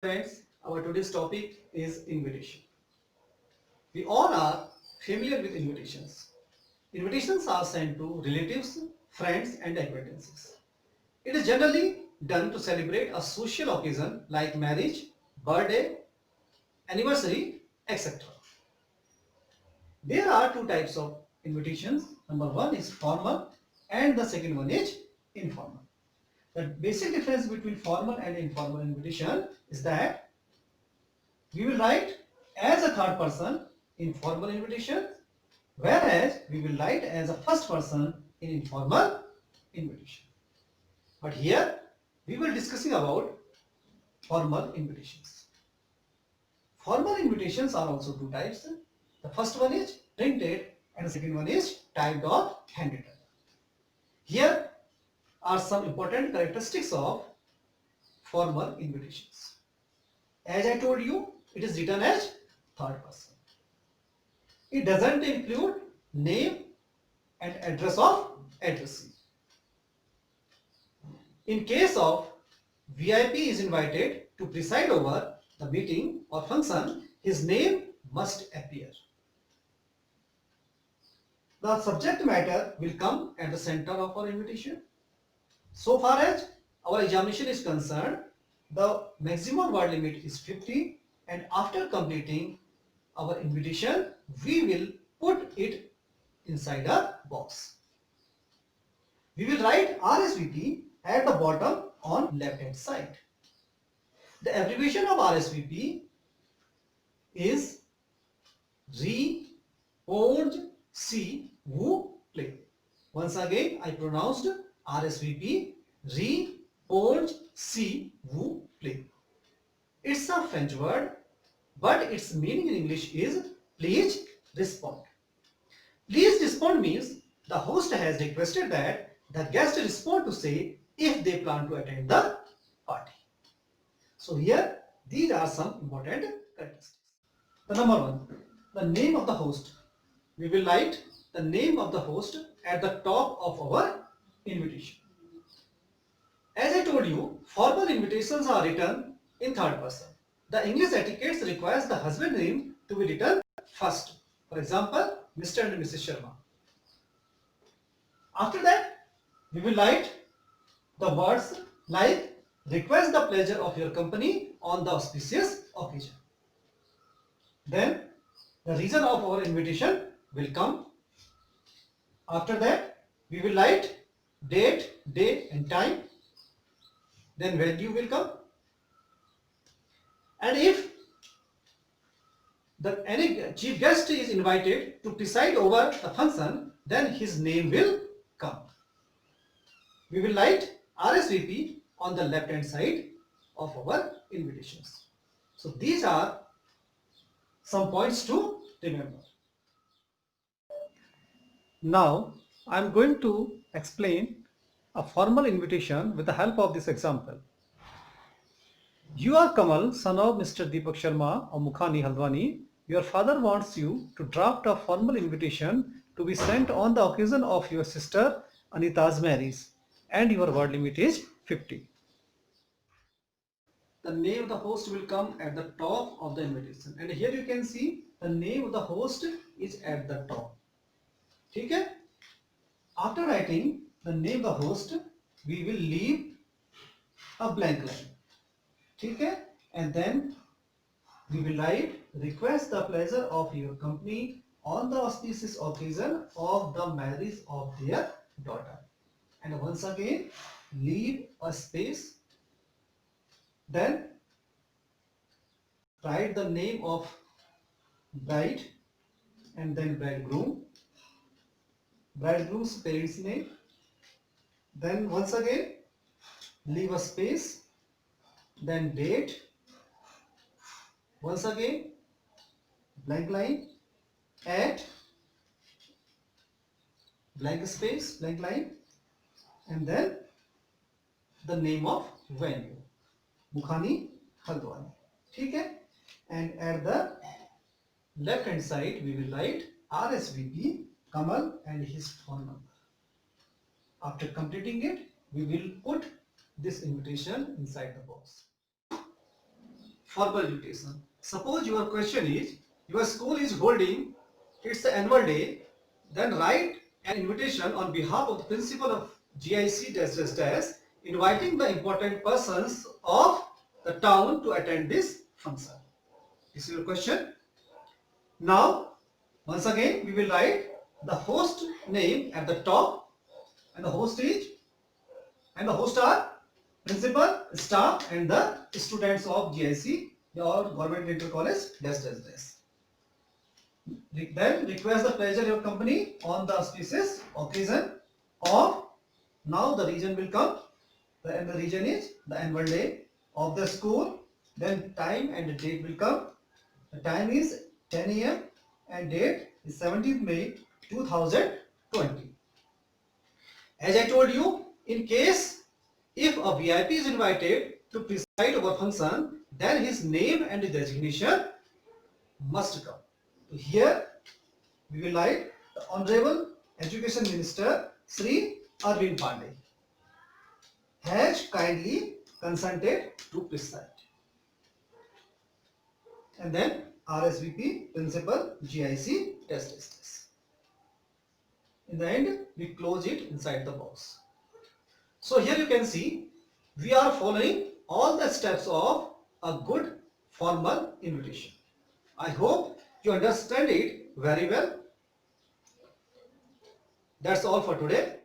Friends, our today's topic is invitation. We all are familiar with invitations. Invitations are sent to relatives, friends, and acquaintances. It is generally done to celebrate a social occasion like marriage, birthday, anniversary, etc. There are two types of invitations. Number one is formal, and the second one is informal. The basic difference between formal and informal invitation is that we will write as a third person in formal invitation, whereas we will write as a first person in informal invitation. But here we will discussing about formal invitations. Formal invitations are also two types. The first one is printed and the second one is typed or handwritten. Here are some important characteristics of formal invitations. As I told you, it is written as third person. It doesn't include name and address of addressee. In case of VIP is invited to preside over the meeting or function, his name must appear. The subject matter will come at the center of our invitation. So far as our examination is concerned, the maximum word limit is 50, and after completing our invitation, we will put it inside a box. We will write RSVP at the bottom on left hand side. The abbreviation of RSVP is Re-Org Si Wu Play. Once again, I pronounced RSVP Re-Org Si Wu Play. It's a French word, but its meaning in English is please respond. Please respond means the host has requested that the guest respond to say if they plan to attend the party. So here these are some important characteristics. The number one, the name of the host. We will write the name of the host at the top of our invitation. As I told you, formal invitations are written in third person. The English etiquette requires the husband name to be written first. For example, Mr. and Mrs. Sharma. After that, we will write the words like request the pleasure of your company on the auspicious occasion. Then the reason of our invitation will come. After that, we will write date, day and time. Then value will come. And if any chief guest is invited to preside over the function, then his name will come. We will write RSVP on the left hand side of our invitations. So these are some points to remember. Now I am going to explain a formal invitation with the help of this example. You are Kamal, son of Mr. Deepak Sharma of Mukhani, Haldwani. Your father wants you to draft a formal invitation to be sent on the occasion of your sister Anita's marriage, and your word limit is 50. The name of the host will come at the top of the invitation, and here you can see the name of the host is at the top. Okay? After writing the name of the host, we will leave a blank line. Okay? And then we will write request the pleasure of your company on the auspicious occasion of the marriage of their daughter. And once again, leave a space. Then write the name of bride and then bridegroom, bridegroom's parents' name. Then once again, leave a space. Then date. Once again, blank line, at, blank space, blank line, and then the name of venue, Mukhani, Haldwani. Okay? And at the left hand side, we will write RSVP, Kamal and his phone number. After completing it, we will put this invitation inside the box. formal invitation. Suppose your question is, your school is holding its annual day, then write an invitation on behalf of the principal of GIC dash dash dash, inviting the important persons of the town to attend this function. This is your question. Now, once again, we will write the host name at the top, and the host are principal, staff, and the students of GIC or Government Inter College dash dash dash. Then request the pleasure your company on the auspicious occasion of, now the region will come, and the region is the annual day of the school. Then time and the date will come. The time is 10 a.m. and date is 17th May 2020. As I told you, in case if a VIP is invited to preside over function, then his name and his designation must come. So here we will write the Honorable Education Minister Sri Arvind Pandey has kindly consented to preside. And then RSVP Principal GIC test test. In the end, we close it inside the box. So here you can see we are following all the steps of a good formal invitation. I hope you understand it very well. That's all for today.